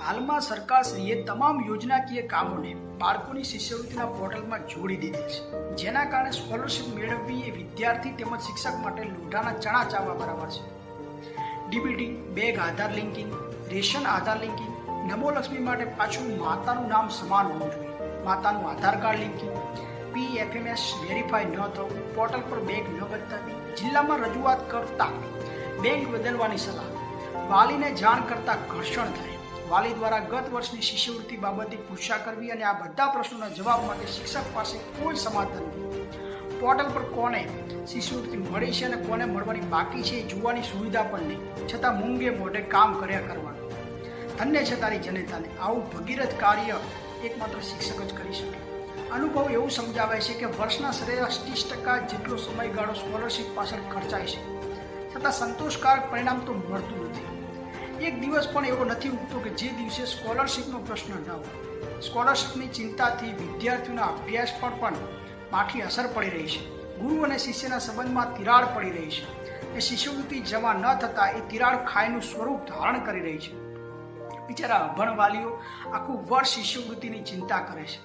હાલમાં સરકારશ્રીએ તમામ યોજનાકીય કામોને બાળકોની શિષ્યવૃત્તિના પોર્ટલમાં જોડી દીધેલ છે, જેના કારણે સ્કોલરશિપ મેળવવી એ વિદ્યાર્થી તેમજ શિક્ષક માટે લોઢાના ચણા ચાવવા બરાબર છે. ડીબીટી, બેગ આધાર લિંકિંગ, રેશન આધાર લિંકિંગ, નમોલક્ષ્મી માટે પાછું માતાનું નામ સમાન હોવું જોઈએ, માતાનું આધાર કાર્ડ લિંકિંગ, PFMS વેરીફાઈ ન થવું, પોર્ટલ પર બેગ ન બતાવવી, જિલ્લામાં રજૂઆત કરતા બેંક બદલવાની સલાહ, વાલીને જાણ કરતા ઘર્ષણ થાય, વાલી દ્વારા ગત વર્ષની શિષ્યવૃત્તિ બાબતે પૂછા કરવી અને આ બધા પ્રશ્નોના જવાબ માટે શિક્ષક પાસે કોઈ સમાધાન નથી. પોર્ટલ પર કોને શિષ્યવૃત્તિ મળી છે અને કોને મળવાની બાકી છે એ જોવાની સુવિધા પણ નહીં, છતાં મૂંગે મોઢે કામ કર્યા કરવાનું. ધન્ય છે તારી જનતાને. આવું ભગીરથ કાર્ય એકમાત્ર શિક્ષક જ કરી શકે. અનુભવ એવું સમજાવે છે કે વર્ષના સરેરાશ 30% જેટલો સમયગાળો સ્કોલરશિપ પાછળ ખર્ચાય છે, છતાં સંતોષકારક પરિણામ તો મળતું નથી. એક દિવસ પણ એવો નથી ઉગતો કે જે દિવસે સ્કોલરશિપનો પ્રશ્ન ન હોય. સ્કોલરશિપની ચિંતાથી વિદ્યાર્થીઓના અભ્યાસ પર પણ માઠી અસર પડી રહી છે. ગુરુ અને શિષ્યના સંબંધમાં તિરાડ પડી રહી છે. એ શિષ્યવૃત્તિ જમા ન થતાં એ તિરાડ ખાઈનું સ્વરૂપ ધારણ કરી રહી છે. બિચારા અભણ વાલીઓ આખું વર્ષ શિષ્યવૃત્તિની ચિંતા કરે છે.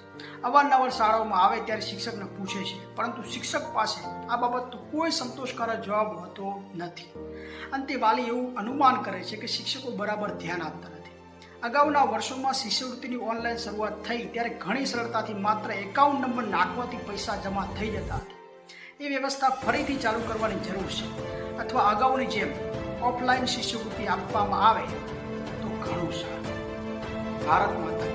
અવારનવાર શાળાઓમાં આવે ત્યારે શિક્ષકને પૂછે છે, પરંતુ શિક્ષક પાસે આ બાબતનો કોઈ સંતોષકારક જવાબ હોતો નથી. અંતે વાલી એવું અનુમાન કરે છે કે શિક્ષકો બરાબર ધ્યાન આપતા નથી. અગાઉના વર્ષોમાં શિષ્યવૃત્તિની ઓનલાઈન શરૂઆત થઈ ત્યારે ઘણી સરળતાથી માત્ર એકાઉન્ટ નંબર નાખવાથી પૈસા જમા થઈ જતા હતા. એ વ્યવસ્થા ફરીથી ચાલુ કરવાની જરૂર છે, અથવા અગાઉની જેમ ઓફલાઈન શિષ્યવૃત્તિ આપવામાં આવે તો ઘણું સારું. ભારત માતા